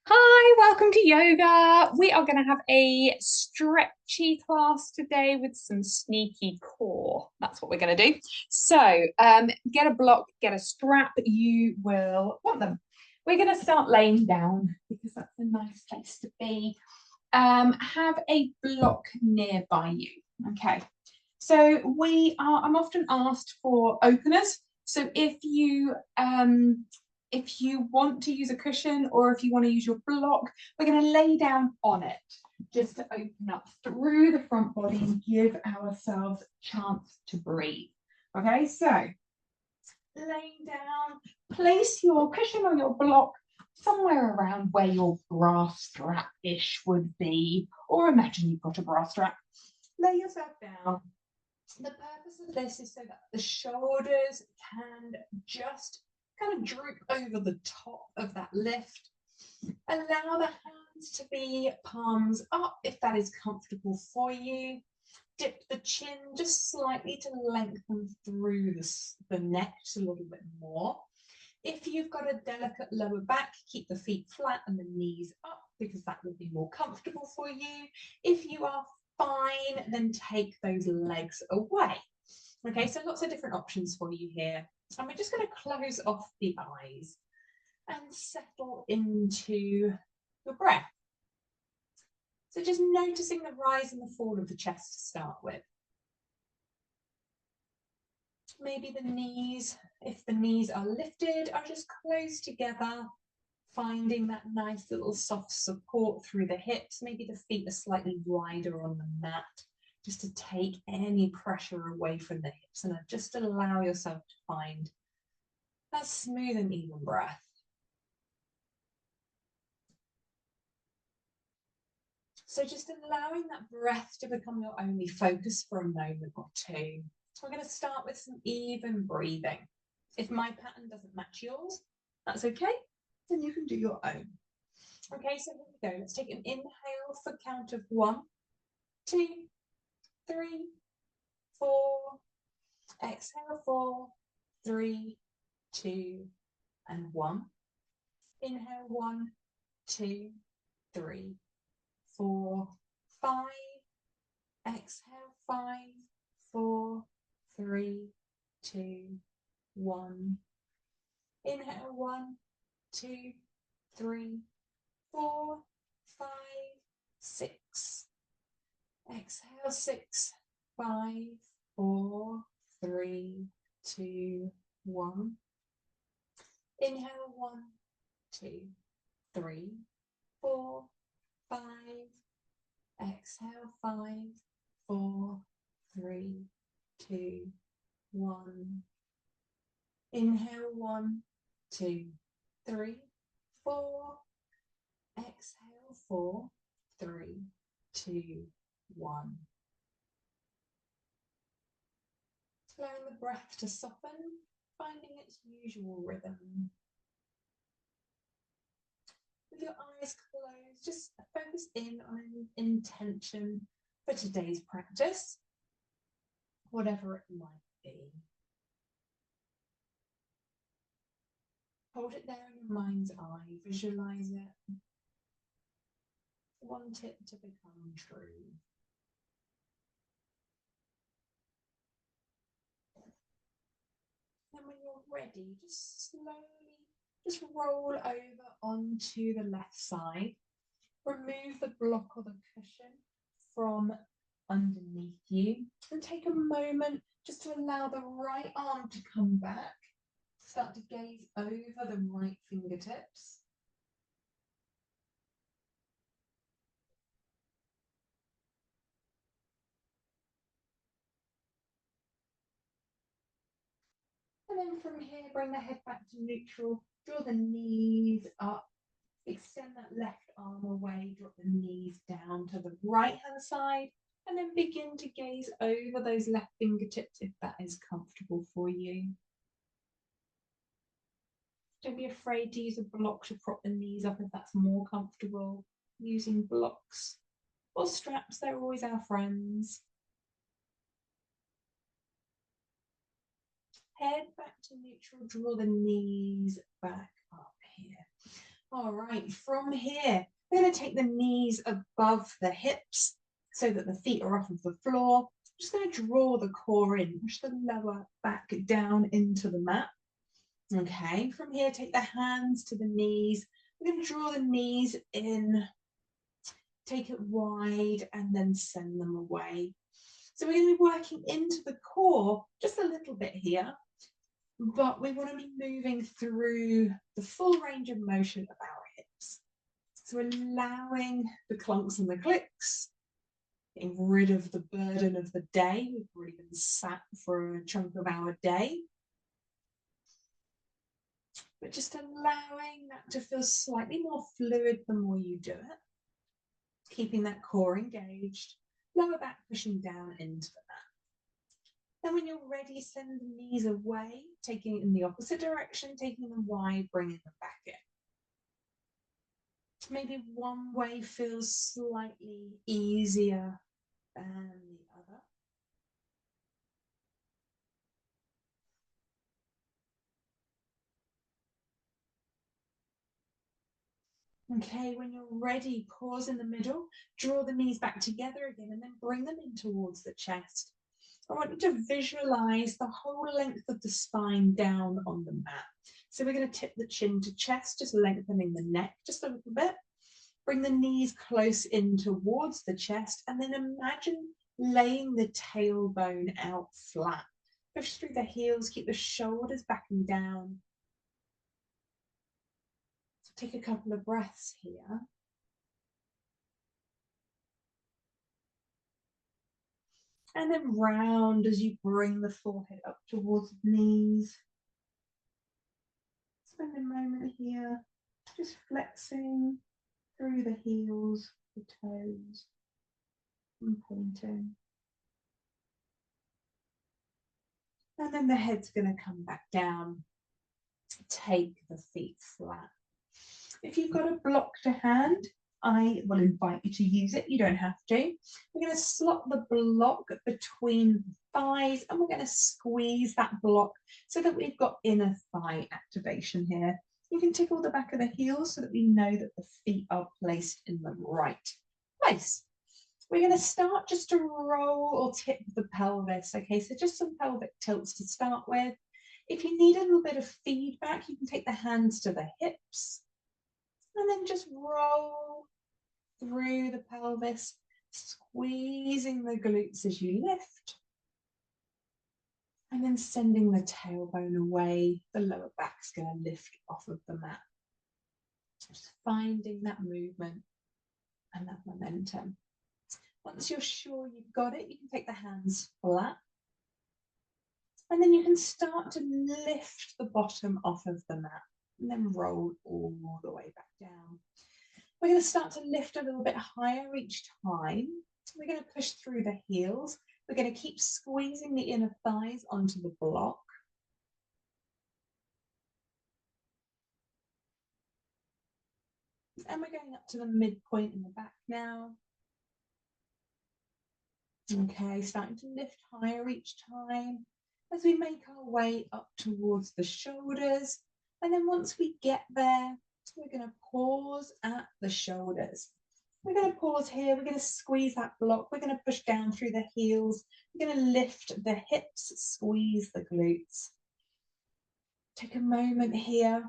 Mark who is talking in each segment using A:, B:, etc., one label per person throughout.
A: Hi, welcome to yoga. We are going to have a stretchy class today with some sneaky core. That's what we're going to do. So, get a block, get a strap. You will want them. We're going to start laying down because that's a nice place to be. Have a block nearby you. Okay. So I'm often asked for openers. So if you want to use a cushion or if you want to use your block, we're going to lay down on it just to open up through the front body and give ourselves a chance to breathe. Okay, so laying down, place your cushion or your block somewhere around where your bra strap-ish would be, or imagine you've got a bra strap. Lay yourself down. The purpose of this is so that the shoulders can just kind of droop over the top of that lift. Allow the hands to be palms up if that is comfortable for you. Dip the chin just slightly to lengthen through the neck a little bit more. If you've got a delicate lower back, keep the feet flat and the knees up because that will be more comfortable for you. If you are fine, then take those legs away. Okay, so lots of different options for you here. And we're just going to close off the eyes and settle into your breath. So just noticing the rise and the fall of the chest to start with. Maybe the knees, if the knees are lifted, are just close together, finding that nice little soft support through the hips. Maybe the feet are slightly wider on the mat, just to take any pressure away from the hips and just allow yourself to find that smooth and even breath. So just allowing that breath to become your only focus for a moment or two. So we're going to start with some even breathing. If my pattern doesn't match yours, that's okay. Then you can do your own. Okay, so here we go. Let's take an inhale for count of 1, 2, 3, 4. Exhale, 4, 3, 2, and 1. Inhale, 1, 2, 3, 4, 5. Exhale, 5, 4, 3, 2, 1. Inhale, 1, 2, 3, 4, 5, 6. Exhale, 6, 5, 4, 3, 2, 1. Inhale, 1, 2, 3, 4, 5. Exhale, 5, 4, 3, 2, 1. Inhale, 1, 2, 3, 4. Exhale, 4, 3, 2, 1. Allowing the breath to soften, finding its usual rhythm. With your eyes closed, just focus in on an intention for today's practice, whatever it might be. Hold it there in your mind's eye, visualize it. Want it to become true. And when you're ready, just slowly, just roll over onto the left side. Remove the block or the cushion from underneath you and take a moment just to allow the right arm to come back. Start to gaze over the right fingertips. And then from here, bring the head back to neutral. Draw the knees up. Extend that left arm away. Drop the knees down to the right hand side. And then begin to gaze over those left fingertips if that is comfortable for you. Don't be afraid to use a block to prop the knees up if that's more comfortable. Using blocks or straps, they're always our friends. Head back to neutral, draw the knees back up here. All right, from here, we're going to take the knees above the hips so that the feet are off of the floor. Just going to draw the core in, push the lower back down into the mat. Okay, from here, take the hands to the knees. We're going to draw the knees in, take it wide, and then send them away. So we're going to be working into the core just a little bit here, but we want to be moving through the full range of motion of our hips. So allowing the clunks and the clicks, getting rid of the burden of the day. We've already been sat for a chunk of our day. But just allowing that to feel slightly more fluid the more you do it. Keeping that core engaged, lower back pushing down into the mat. Then when you're ready, send the knees away, taking it in the opposite direction, taking them wide, bringing them back in. Maybe one way feels slightly easier than the other. Okay, when you're ready, pause in the middle, draw the knees back together again, and then bring them in towards the chest. I want you to visualize the whole length of the spine down on the mat. So we're going to tip the chin to chest, just lengthening the neck just a little bit. Bring the knees close in towards the chest, and then imagine laying the tailbone out flat. Push through the heels, keep the shoulders back and down. Take a couple of breaths here. And then round as you bring the forehead up towards the knees. Spend a moment here, just flexing through the heels, the toes, and pointing. And then the head's going to come back down. Take the feet flat. If you've got a block to hand, I will invite you to use it. You don't have to. We're going to slot the block between the thighs, and we're going to squeeze that block so that we've got inner thigh activation here. You can tickle the back of the heels so that we know that the feet are placed in the right place. We're going to start just to roll or tip the pelvis. Okay, so just some pelvic tilts to start with. If you need a little bit of feedback, you can take the hands to the hips and then just roll through the pelvis, squeezing the glutes as you lift, and then sending the tailbone away. The lower back's going to lift off of the mat. Just finding that movement and that momentum. Once you're sure you've got it, you can take the hands flat. And then you can start to lift the bottom off of the mat and then roll all the way back down. We're going to start to lift a little bit higher each time. We're going to push through the heels. We're going to keep squeezing the inner thighs onto the block. And we're going up to the midpoint in the back now. Okay, starting to lift higher each time as we make our way up towards the shoulders. And then once we get there, we're going to pause at the shoulders. We're going to pause here. We're going to squeeze that block. We're going to push down through the heels. We're going to lift the hips, squeeze the glutes. Take a moment here.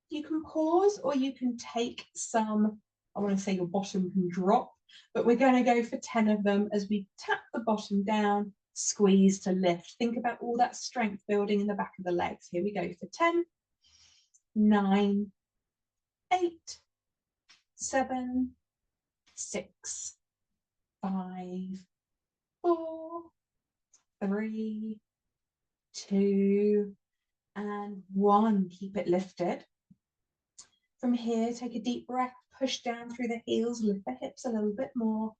A: You can pause or you can take some, I want to say your bottom can drop, but we're going to go for 10 of them as we tap the bottom down, squeeze to lift. Think about all that strength building in the back of the legs. Here we go for 10, 9, 8, 7, 6, 5, 4, 3, 2, and 1. Keep it lifted. From here, take a deep breath, push down through the heels, lift the hips a little bit more.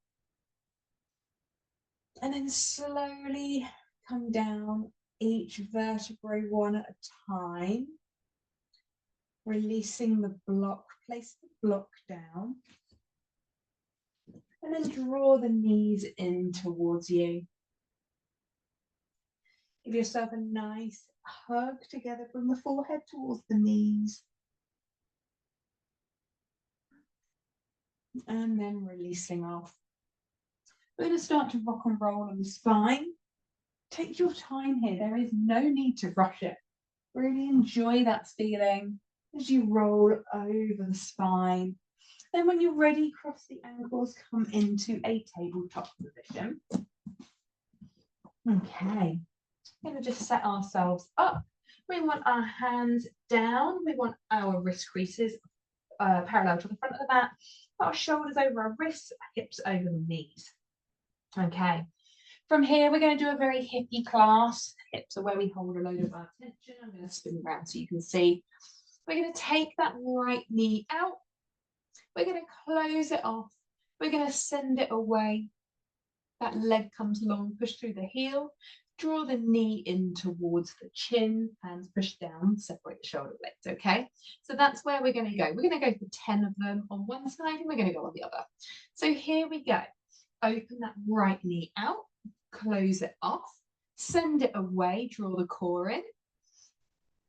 A: And then slowly come down each vertebrae one at a time. Releasing the block, place the block down. And then draw the knees in towards you. Give yourself a nice hug together, bring the forehead towards the knees. and then releasing off. We're going to start to rock and roll on the spine. Take your time here. There is no need to rush it. Really enjoy that feeling as you roll over the spine. Then when you're ready, cross the ankles, come into a tabletop position. Okay, we're going to just set ourselves up. We want our hands down. We want our wrist creases parallel to the front of the mat. Our shoulders over our wrists, hips over the knees. Okay, from here, we're going to do a very hippie class. Hips are where we hold a load of our tension. I'm going to spin around so you can see. We're going to take that right knee out. We're going to close it off. We're going to send it away. That leg comes long, push through the heel. Draw the knee in towards the chin. Hands push down, separate the shoulder blades, okay? So that's where we're going to go. We're going to go for 10 of them on one side and we're going to go on the other. So here we go. Open that right knee out. Close it off, send it away, draw the core in,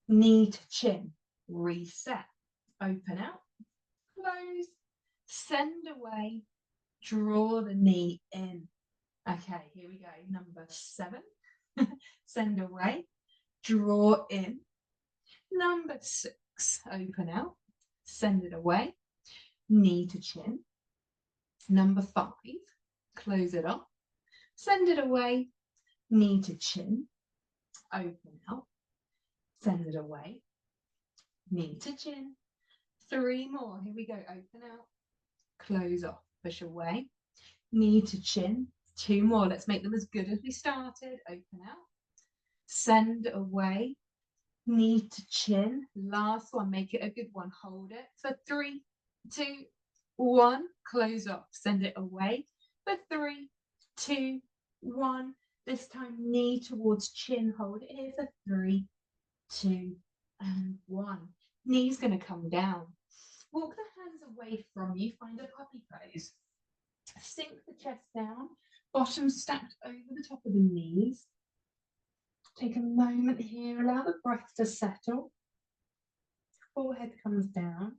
A: knee to chin, reset, open out, close, send away, draw the knee in. Okay, here we go, number 7, send away, draw in, number 6, open out, send it away, knee to chin, number 5, close it off, send it away, knee to chin, open out, send it away, knee to chin, 3 more, here we go, open out, close off, push away, knee to chin, 2 more, let's make them as good as we started, open out, send away, knee to chin, last one, make it a good one, hold it for 3, 2, 1, close off, send it away for 3, 2, 1, this time knee towards chin, hold it here for 3, 2, and 1. Knee's going to come down. Walk the hands away from you, find a puppy pose. Sink the chest down, bottom stacked over the top of the knees. Take a moment here, allow the breath to settle. Forehead comes down.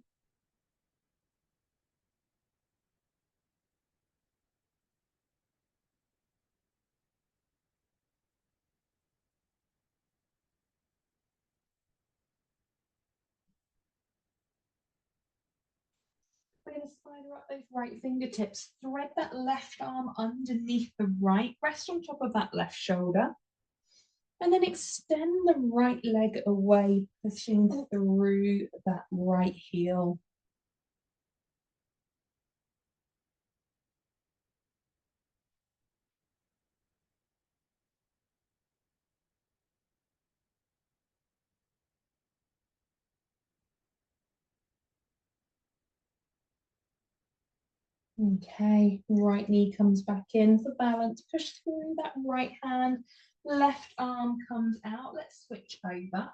A: We're going to spider up those right fingertips. Thread that left arm underneath the right. Rest on top of that left shoulder. And then extend the right leg away, pushing through that right heel. Okay, right knee comes back in for balance. Push through that right hand. Left arm comes out. Let's switch over.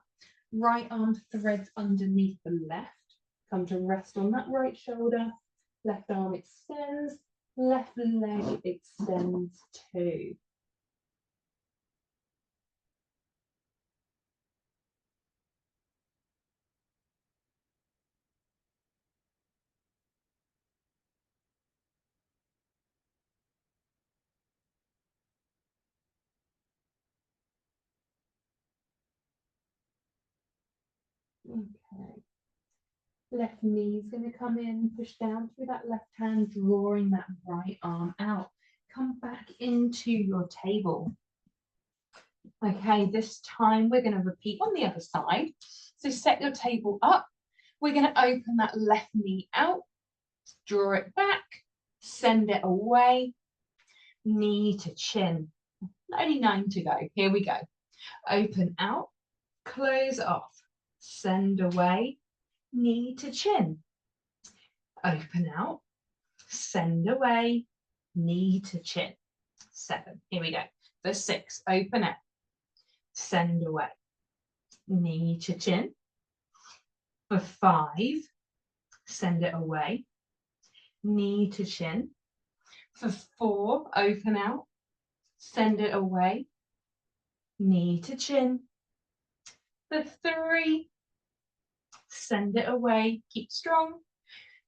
A: Right arm threads underneath the left. Come to rest on that right shoulder. Left arm extends. Left leg extends too. Okay. Left knee is going to come in, push down through that left hand, drawing that right arm out. Come back into your table. Okay, this time we're going to repeat on the other side. So set your table up. We're going to open that left knee out, draw it back, send it away, knee to chin. Only 9 to go. Here we go. Open out, close off, send away, knee to chin. Open out, send away, knee to chin. 7. Here we go. For 6, open out, send away, knee to chin. For 5, send it away, knee to chin. For 4, open out, send it away, knee to chin. For 3, send it away, keep strong,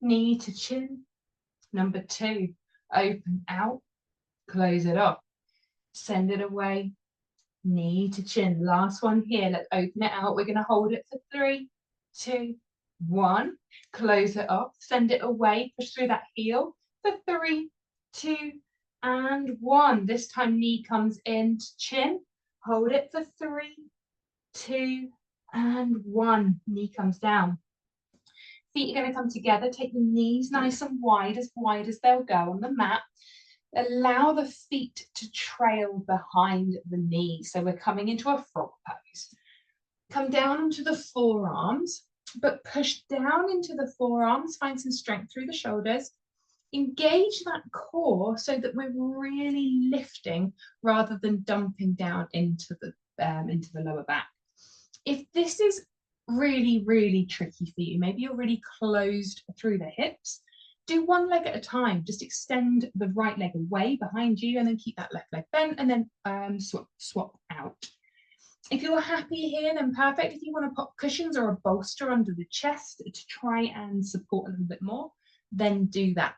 A: knee to chin. Number 2, open out, close it up, send it away, knee to chin. Last one here, let's open it out. We're going to hold it for 3, 2, 1. Close it up, send it away, push through that heel for 3, 2, and 1. This time knee comes in to chin. Hold it for 3, 2, and 1. Knee comes down. Feet are going to come together. Take the knees nice and wide as they'll go on the mat. Allow the feet to trail behind the knees. So we're coming into a frog pose. Come down onto the forearms, but push down into the forearms. Find some strength through the shoulders. Engage that core so that we're really lifting rather than dumping down into the lower back. If this is really tricky for you, maybe you're really closed through the hips, do one leg at a time. Just extend the right leg away behind you and then keep that left leg bent and then swap out. If you're happy here, then perfect. If you want to pop cushions or a bolster under the chest to try and support a little bit more, then do that.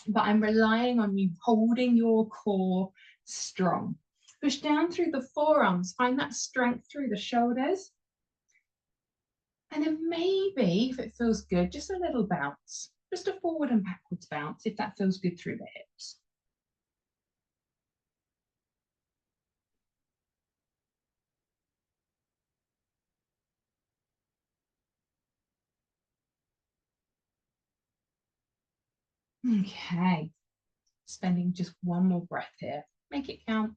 A: But I'm relying on you holding your core strong. Push down through the forearms, find that strength through the shoulders. And then maybe, if it feels good, just a little bounce, just a forward and backwards bounce, if that feels good through the hips. Okay, spending just one more breath here. Make it count.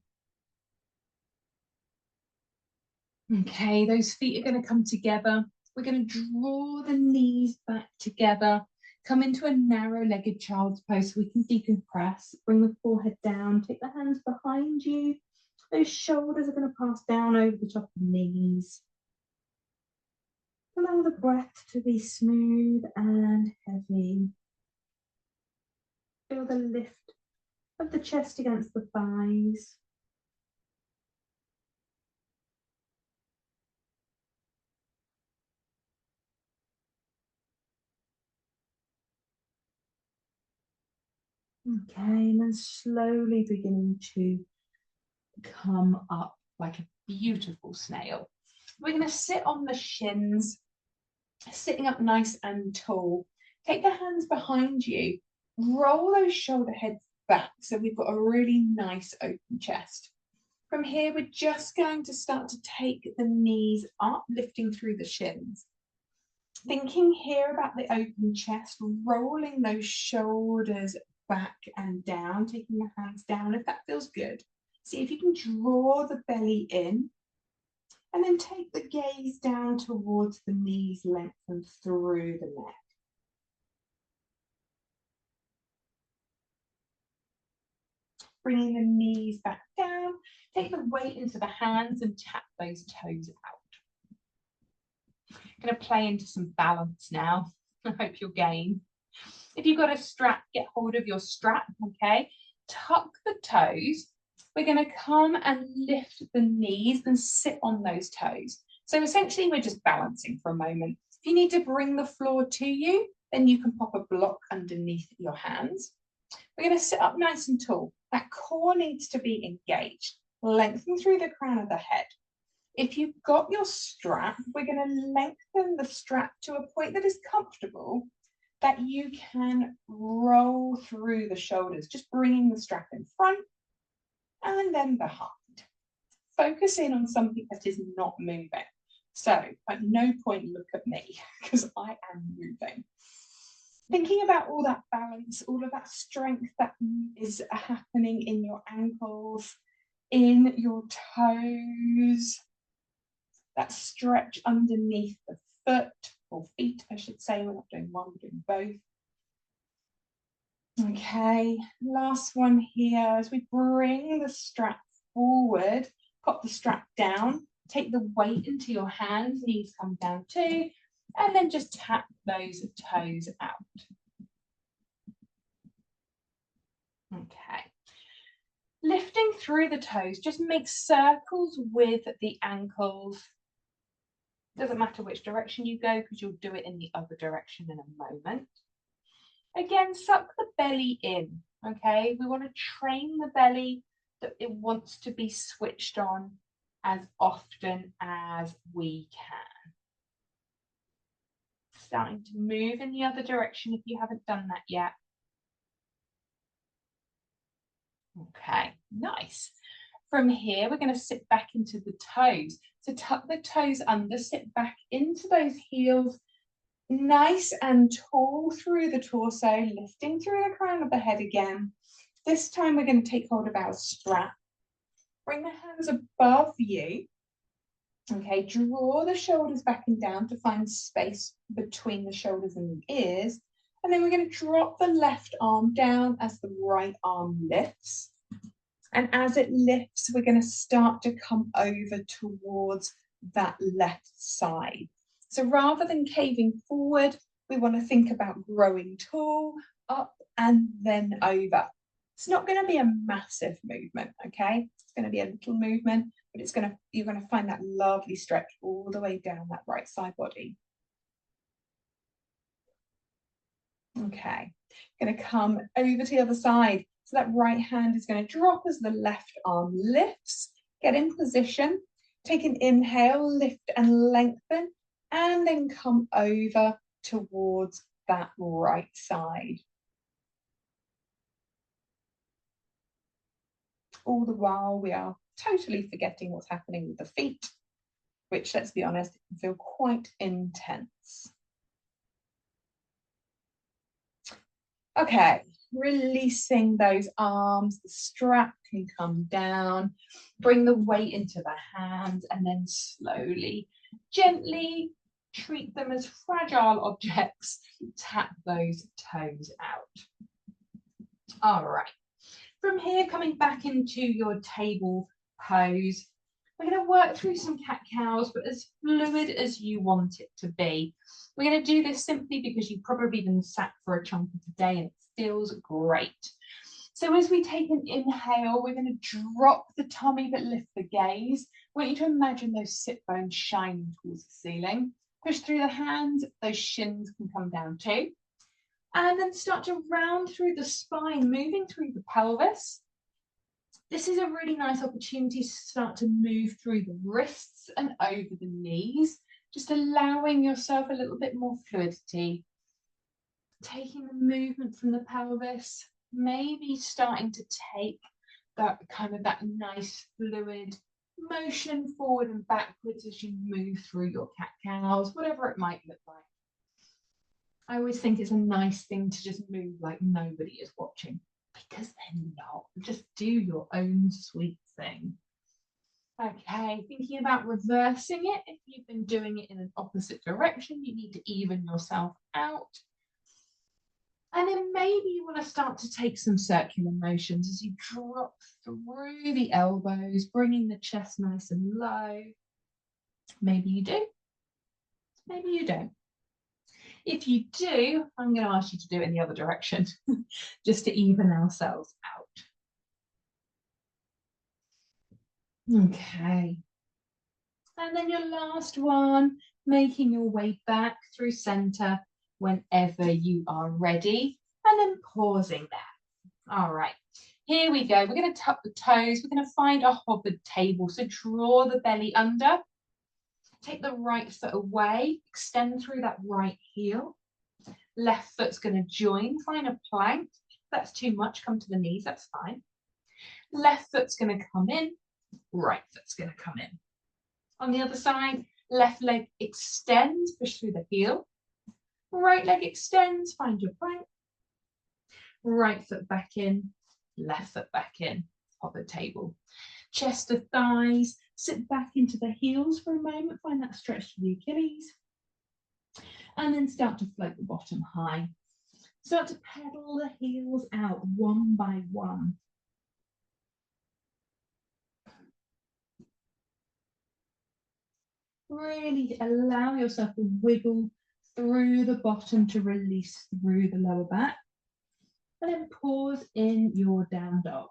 A: Okay, those feet are going to come together. We're going to draw the knees back together. Come into a narrow-legged child's pose so we can decompress. Bring the forehead down. Take the hands behind you. Those shoulders are going to pass down over the top of the knees. Allow the breath to be smooth and heavy. Feel the lift of the chest against the thighs. Okay, and then slowly beginning to come up like a beautiful snail. We're going to sit on the shins, sitting up nice and tall. Take the hands behind you. Roll those shoulder heads back so we've got a really nice open chest. From here, we're just going to start to take the knees up, lifting through the shins. Thinking here about the open chest, rolling those shoulders back and down, taking the hands down if that feels good. See if you can draw the belly in and then take the gaze down towards the knees, lengthen through the neck. Bringing the knees back down, take the weight into the hands and tap those toes out. I'm going to play into some balance now. I hope you'll gain. If you've got a strap, get hold of your strap, okay? Tuck the toes. We're going to come and lift the knees and sit on those toes. So essentially, we're just balancing for a moment. If you need to bring the floor to you, then you can pop a block underneath your hands. We're going to sit up nice and tall. That core needs to be engaged. Lengthen through the crown of the head. If you've got your strap, we're going to lengthen the strap to a point that is comfortable, that you can roll through the shoulders, just bringing the strap in front and then behind. Focus in on something that is not moving. So at no point look at me because I am moving. Thinking about all that balance, all of that strength that is happening in your ankles, in your toes, that stretch underneath the foot, or feet, I should say. We're not doing one, we're doing both. Okay, last one here. As we bring the strap forward, pop the strap down, take the weight into your hands, knees come down too, and then just tap those toes out. Okay. Lifting through the toes, just make circles with the ankles. Doesn't matter which direction you go because you'll do it in the other direction in a moment. Again, suck the belly in, okay? We want to train the belly that it wants to be switched on as often as we can. Starting to move in the other direction if you haven't done that yet. Okay, nice. From here, we're going to sit back into the toes. So tuck the toes under, sit back into those heels, nice and tall through the torso, lifting through the crown of the head again. This time we're going to take hold of our strap. Bring the hands above you. Okay, draw the shoulders back and down to find space between the shoulders and the ears. And then we're going to drop the left arm down as the right arm lifts. And as it lifts, we're going to start to come over towards that left side. So rather than caving forward, we want to think about growing tall, up and then over. It's not going to be a massive movement, okay? It's going to be a little movement, but you're going to find that lovely stretch all the way down that right side body. Okay, going to come over to the other side. So that right hand is going to drop as the left arm lifts. Get in position. Take an inhale, lift and lengthen, and then come over towards that right side. All the while we are totally forgetting what's happening with the feet, which, let's be honest, can feel quite intense. Okay, releasing those arms, the strap can come down, bring the weight into the hands, and then slowly, gently treat them as fragile objects. Tap those toes out. All right. From here, coming back into your table pose, we're going to work through some cat-cows, but as fluid as you want it to be. We're going to do this simply because you've probably been sat for a chunk of the day and it feels great. So as we take an inhale, we're going to drop the tummy but lift the gaze. I want you to imagine those sit bones shining towards the ceiling. Push through the hands, those shins can come down too. And then start to round through the spine, moving through the pelvis. This is a really nice opportunity to start to move through the wrists and over the knees, just allowing yourself a little bit more fluidity. Taking the movement from the pelvis, maybe starting to take that nice fluid motion forward and backwards as you move through your cat-cows, whatever it might look like. I always think it's a nice thing to just move like nobody is watching, because they're not. Just do your own sweet thing. Okay, thinking about reversing it. If you've been doing it in an opposite direction, you need to even yourself out. And then maybe you want to start to take some circular motions as you drop through the elbows, bringing the chest nice and low. Maybe you do, maybe you don't. If you do, I'm going to ask you to do it in the other direction, just to even ourselves out. Okay. And then your last one, making your way back through center whenever you are ready, and then pausing there. All right, here we go. We're going to tuck the toes. We're going to find a hovered table. So draw the belly under. Take the right foot away, extend through that right heel. Left foot's going to join, find a plank. If that's too much, come to the knees, that's fine. Left foot's going to come in, right foot's going to come in. On the other side, left leg extends, push through the heel. Right leg extends, find your plank. Right foot back in, left foot back in, hover table. Chest to thighs, sit back into the heels for a moment, find that stretch to the Achilles. And then start to float the bottom high. Start to pedal the heels out one by one. Really allow yourself to wiggle through the bottom to release through the lower back. And then pause in your down dog.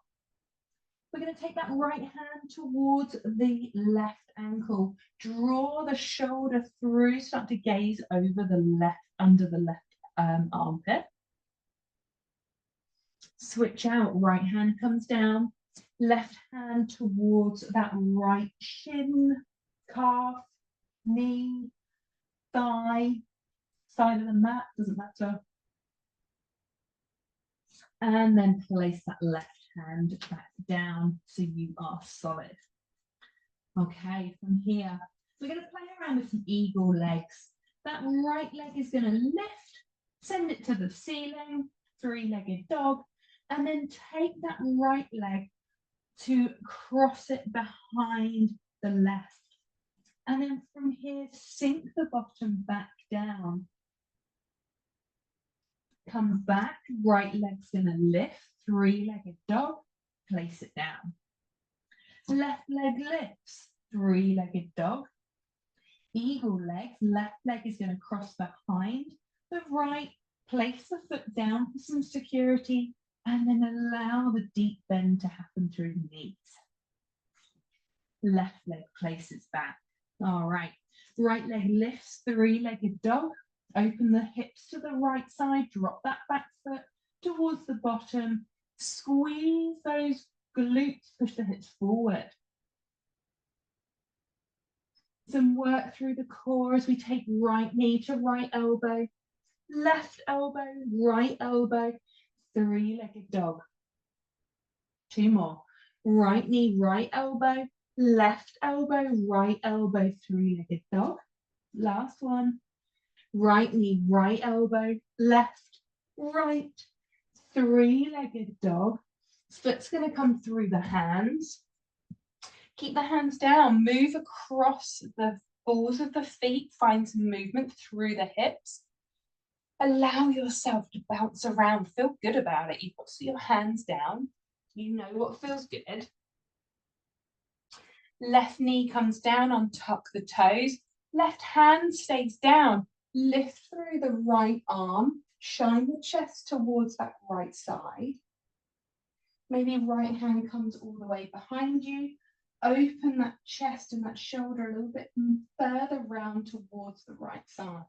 A: We're going to take that right hand towards the left ankle. Draw the shoulder through, start to gaze over the left, under the left armpit. Switch out, right hand comes down, left hand towards that right shin, calf, knee, thigh, side of the mat, doesn't matter. And then place that left hand back down so you are solid. Okay, from here, we're going to play around with some eagle legs. That right leg is going to lift, send it to the ceiling, three-legged dog, and then take that right leg to cross it behind the left. And then from here, sink the bottom back down. Come back, right leg's going to lift, three-legged dog, place it down. Left leg lifts, three-legged dog. Eagle legs, left leg is going to cross behind the right, place the foot down for some security, and then allow the deep bend to happen through the knees. Left leg places back. All right, right leg lifts, three-legged dog. Open the hips to the right side, drop that back foot towards the bottom. Squeeze those glutes, push the hips forward. Some work through the core as we take right knee to right elbow, left elbow, right elbow, three-legged dog. Two more. Right knee, right elbow, left elbow, right elbow, three-legged dog. Last one. Right knee, right elbow, left, right, three-legged dog. Foot's going to come through the hands. Keep the hands down, move across the balls of the feet, find some movement through the hips. Allow yourself to bounce around, feel good about it. You've got your hands down, you know what feels good. Left knee comes down, untuck the toes. Left hand stays down, lift through the right arm, shine the chest towards that right side. Maybe right hand comes all the way behind you. Open that chest and that shoulder a little bit further round towards the right side.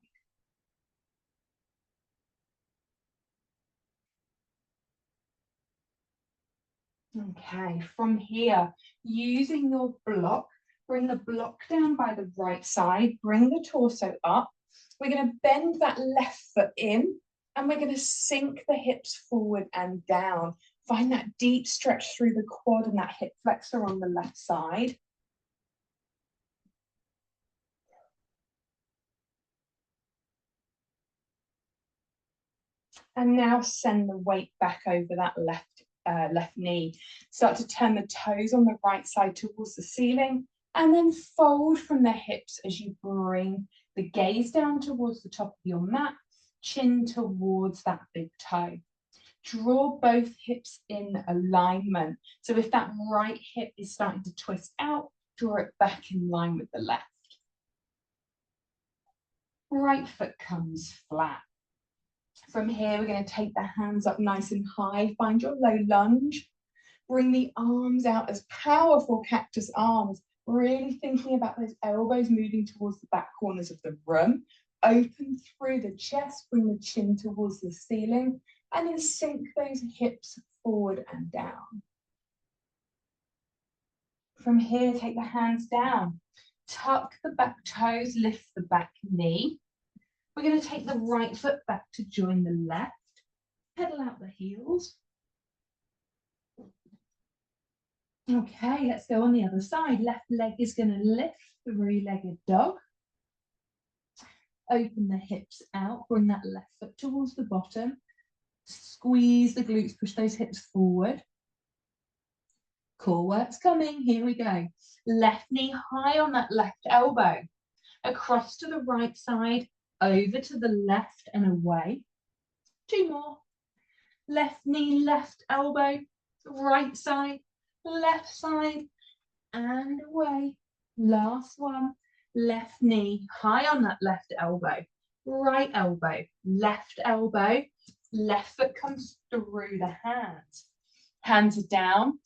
A: Okay, from here, using your block, bring the block down by the right side, bring the torso up. We're going to bend that left foot in and we're going to sink the hips forward and down. Find that deep stretch through the quad and that hip flexor on the left side. And now send the weight back over that left knee. Start to turn the toes on the right side towards the ceiling and then fold from the hips as you bring the gaze down towards the top of your mat, chin towards that big toe. Draw both hips in alignment. So if that right hip is starting to twist out, draw it back in line with the left. Right foot comes flat. From here, we're going to take the hands up nice and high. Find your low lunge. Bring the arms out as powerful cactus arms. Really thinking about those elbows moving towards the back corners of the room. Open through the chest. Bring the chin towards the ceiling. And then sink those hips forward and down. From here, take the hands down. Tuck the back toes. Lift the back knee. We're going to take the right foot back to join the left. Pedal out the heels. Okay, let's go on the other side. Left leg is going to lift, three-legged dog. Open the hips out, bring that left foot towards the bottom. Squeeze the glutes, push those hips forward. Core work's coming, here we go. Left knee high on that left elbow. Across to the right side, over to the left and away. Two more. Left knee, left elbow, right side, left side, and away. Last one. Left knee high on that left elbow, right elbow, left elbow, left foot comes through the hands. Hands are down.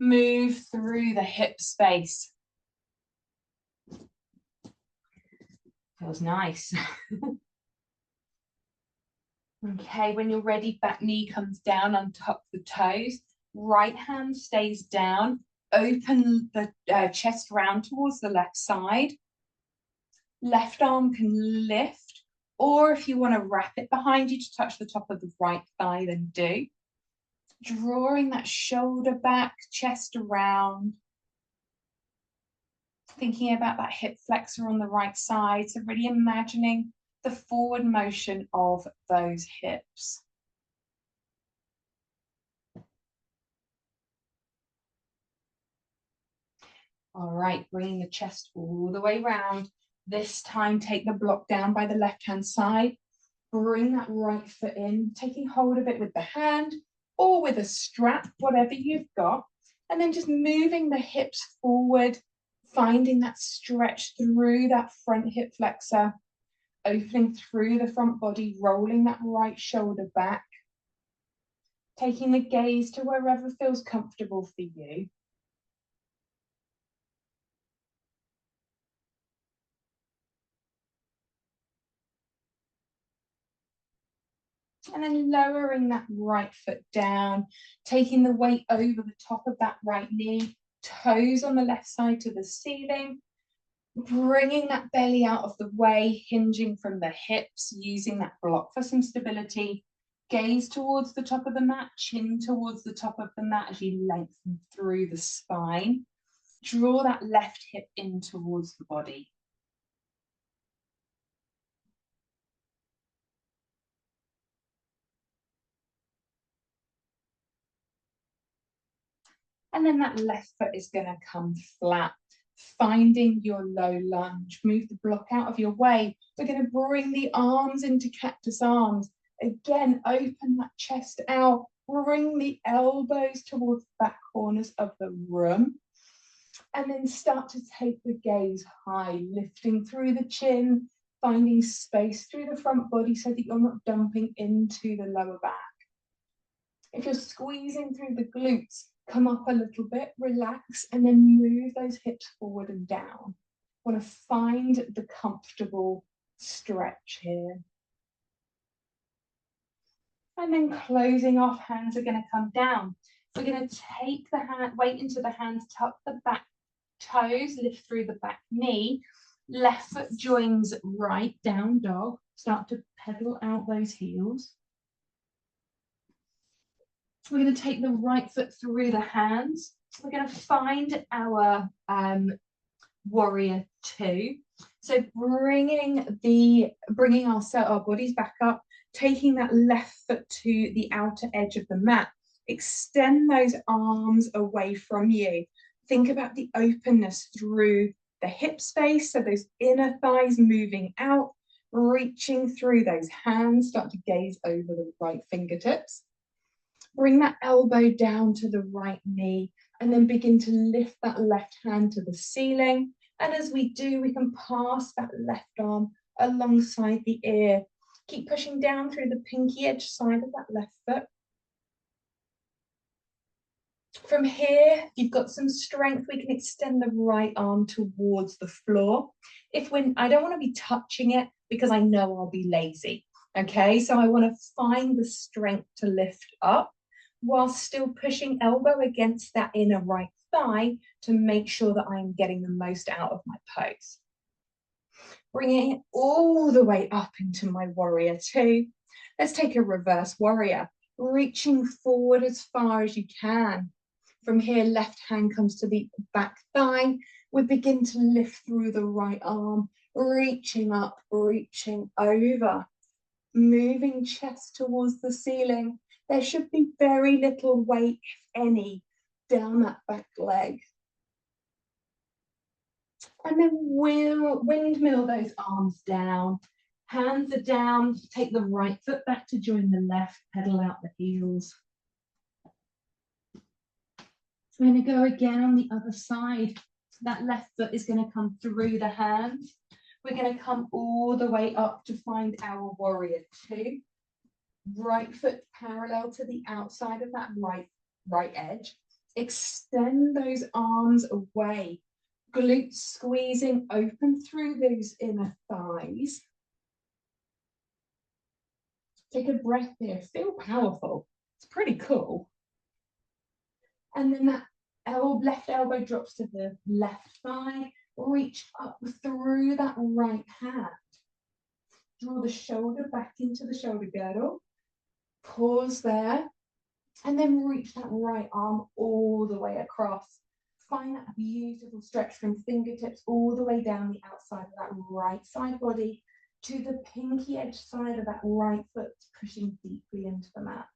A: Move through the hip space. Feels nice. Okay, when you're ready, back knee comes down on top of the toes. Right hand stays down. Open the chest round towards the left side. Left arm can lift, or if you want to wrap it behind you to touch the top of the right thigh, then do. Drawing that shoulder back, chest around. Thinking about that hip flexor on the right side. So really imagining the forward motion of those hips. All right, bringing the chest all the way round. This time, take the block down by the left-hand side. Bring that right foot in, taking hold of it with the hand or with a strap, whatever you've got. And then just moving the hips forward, finding that stretch through that front hip flexor, opening through the front body, rolling that right shoulder back, taking the gaze to wherever feels comfortable for you. And then lowering that right foot down, taking the weight over the top of that right knee, toes on the left side to the ceiling, bringing that belly out of the way, hinging from the hips, using that block for some stability. Gaze towards the top of the mat, chin towards the top of the mat as you lengthen through the spine. Draw that left hip in towards the body. And then that left foot is going to come flat, finding your low lunge. Move the block out of your way. We're going to bring the arms into cactus arms. Again, open that chest out. Bring the elbows towards the back corners of the room. And then start to take the gaze high, lifting through the chin, finding space through the front body so that you're not dumping into the lower back. If you're squeezing through the glutes, come up a little bit, relax, and then move those hips forward and down. Want to find the comfortable stretch here. And then closing off, hands are going to come down. We're going to take the weight into the hands, tuck the back toes, lift through the back knee. Left foot joins right, down dog. Start to pedal out those heels. We're going to take the right foot through the hands. We're going to find our warrior two. So bringing our bodies back up, taking that left foot to the outer edge of the mat. Extend those arms away from you. Think about the openness through the hip space, so those inner thighs moving out, reaching through those hands. Start to gaze over the right fingertips. Bring that elbow down to the right knee and then begin to lift that left hand to the ceiling. And as we do, we can pass that left arm alongside the ear. Keep pushing down through the pinky edge side of that left foot. From here, if you've got some strength, we can extend the right arm towards the floor. I don't want to be touching it because I know I'll be lazy. Okay, so I want to find the strength to lift up while still pushing elbow against that inner right thigh to make sure that I'm getting the most out of my pose. Bringing it all the way up into my warrior two. Let's take a reverse warrior, reaching forward as far as you can. From here, left hand comes to the back thigh. We begin to lift through the right arm, reaching up, reaching over, moving chest towards the ceiling. There should be very little weight, if any, down that back leg. And then we'll windmill those arms down. Hands are down. Take the right foot back to join the left. Pedal out the heels. We're going to go again on the other side. That left foot is going to come through the hands. We're going to come all the way up to find our warrior two. Right foot parallel to the outside of that right edge. Extend those arms away. Glutes squeezing open through those inner thighs. Take a breath here, feel powerful. It's pretty cool. And then that left elbow drops to the left thigh. Reach up through that right hand. Draw the shoulder back into the shoulder girdle. Pause there. And then reach that right arm all the way across. Find that beautiful stretch from fingertips all the way down the outside of that right side body to the pinky edge side of that right foot, pushing deeply into the mat.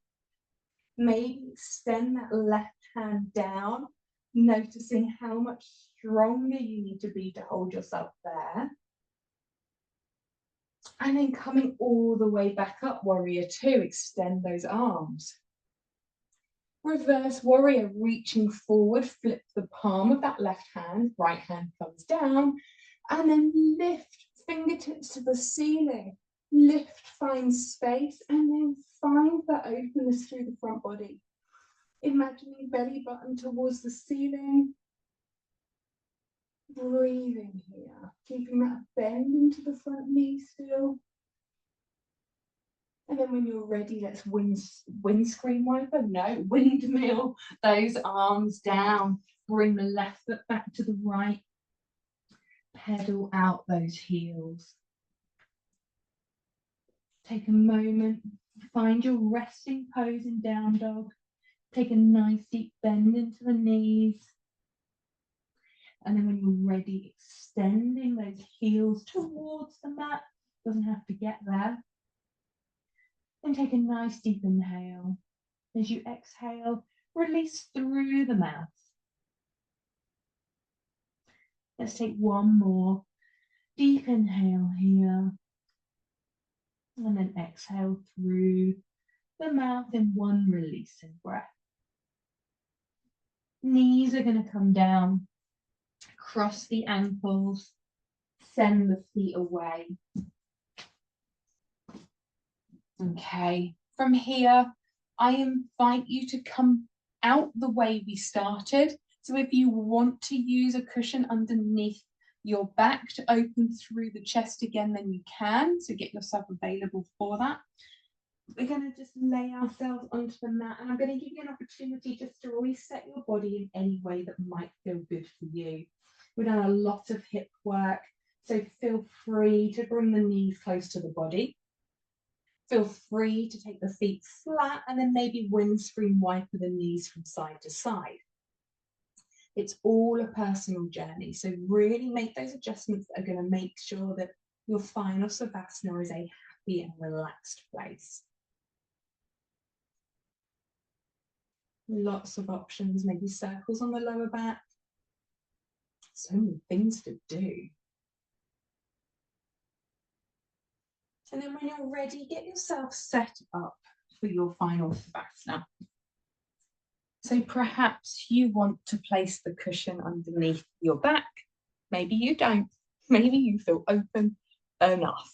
A: Maybe extend that left hand down, noticing how much stronger you need to be to hold yourself there. And then coming all the way back up, warrior two, extend those arms. Reverse warrior, reaching forward, flip the palm of that left hand, right hand comes down, and then lift fingertips to the ceiling. Lift, find space, and then find that openness through the front body. Imagining belly button towards the ceiling. Breathing here, keeping that bend into the front knee still. And then when you're ready, let's windscreen wiper, no, windmill those arms down. Bring the left foot back to the right. Pedal out those heels. Take a moment, find your resting pose in down dog. Take a nice deep bend into the knees. And then when you're ready, extending those heels towards the mat. Doesn't have to get there. Then take a nice deep inhale. As you exhale, release through the mouth. Let's take one more deep inhale here. And then exhale through the mouth in one releasing breath. Knees are going to come down. Cross the ankles. Send the feet away. Okay, from here, I invite you to come out the way we started. So if you want to use a cushion underneath your back to open through the chest again, then you can. So get yourself available for that. We're going to just lay ourselves onto the mat, and I'm going to give you an opportunity just to reset your body in any way that might feel good for you. We've done a lot of hip work, so feel free to bring the knees close to the body. Feel free to take the feet flat and then maybe windscreen wiper the knees from side to side. It's all a personal journey, so really make those adjustments that are going to make sure that your final Savasana is a happy and relaxed place. Lots of options, maybe circles on the lower back. So many things to do. And then when you're ready, get yourself set up for your final Savasana. So perhaps you want to place the cushion underneath your back. Maybe you don't. Maybe you feel open enough.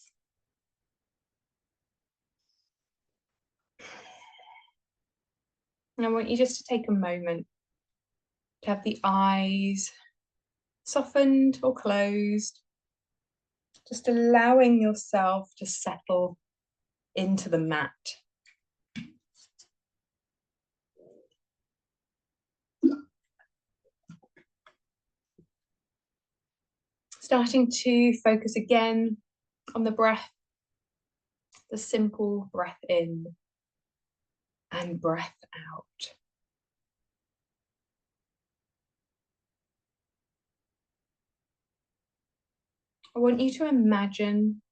A: And I want you just to take a moment to have the eyes softened or closed, just allowing yourself to settle into the mat. Starting to focus again on the breath, the simple breath in and breath out. I want you to imagine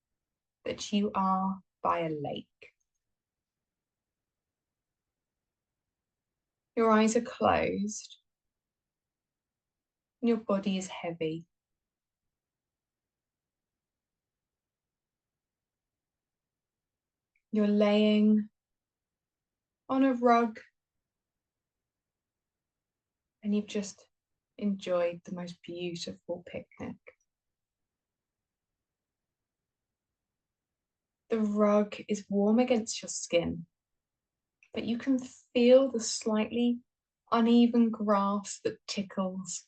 A: that you are by a lake. Your eyes are closed and your body is heavy. You're laying on a rug and you've just enjoyed the most beautiful picnic. The rug is warm against your skin, but you can feel the slightly uneven grass that tickles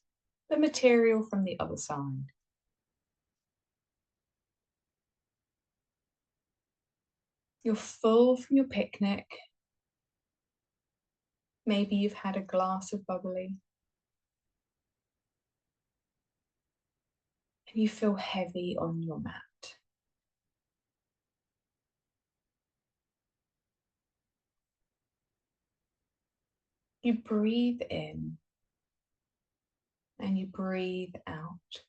A: the material from the other side. You're full from your picnic. Maybe you've had a glass of bubbly. And you feel heavy on your mat. You breathe in and you breathe out.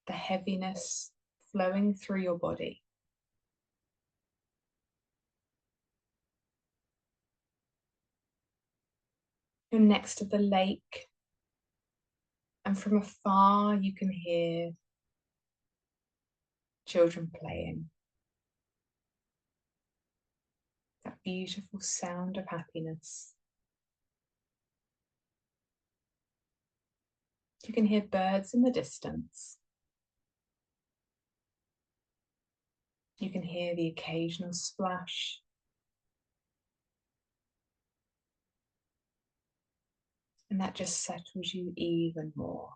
A: The heaviness flowing through your body. You're next to the lake, and from afar you can hear children playing. That beautiful sound of happiness. You can hear birds in the distance. You can hear the occasional splash. And that just settles you even more.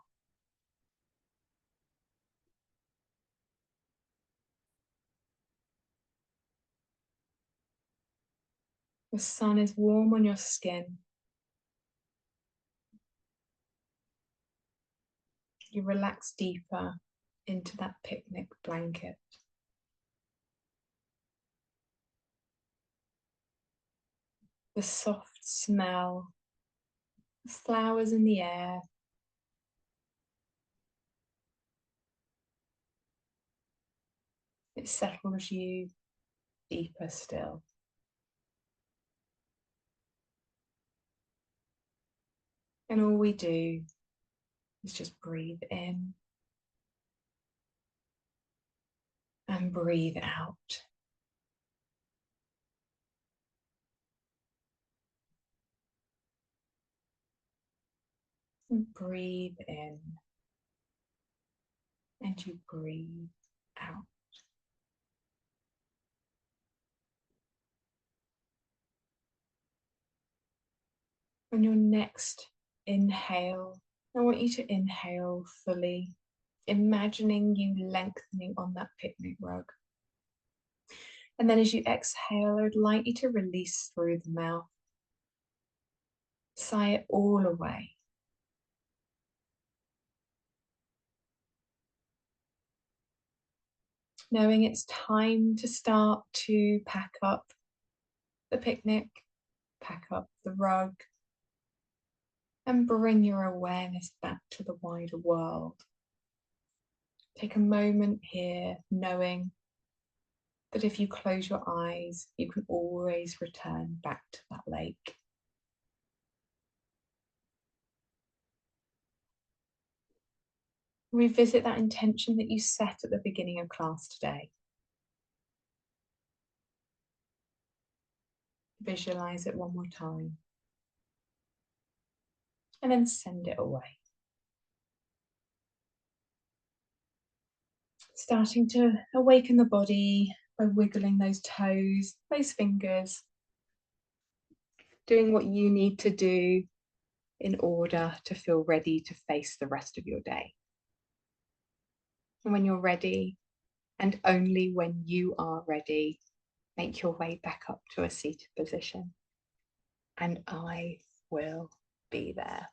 A: The sun is warm on your skin. You relax deeper into that picnic blanket. The soft smell, the flowers in the air. It settles you deeper still. And all we do is just breathe in and breathe out. And breathe in and you breathe out. On your next inhale, I want you to inhale fully, imagining you lengthening on that picnic rug. And then as you exhale, I'd like you to release through the mouth. Sigh it all away. Knowing it's time to start to pack up the picnic, pack up the rug, and bring your awareness back to the wider world. Take a moment here, knowing that if you close your eyes, you can always return back to that lake. Revisit that intention that you set at the beginning of class today. Visualize it one more time. And then send it away. Starting to awaken the body by wiggling those toes, those fingers. Doing what you need to do in order to feel ready to face the rest of your day. And when you're ready, and only when you are ready, make your way back up to a seated position. And I will be there.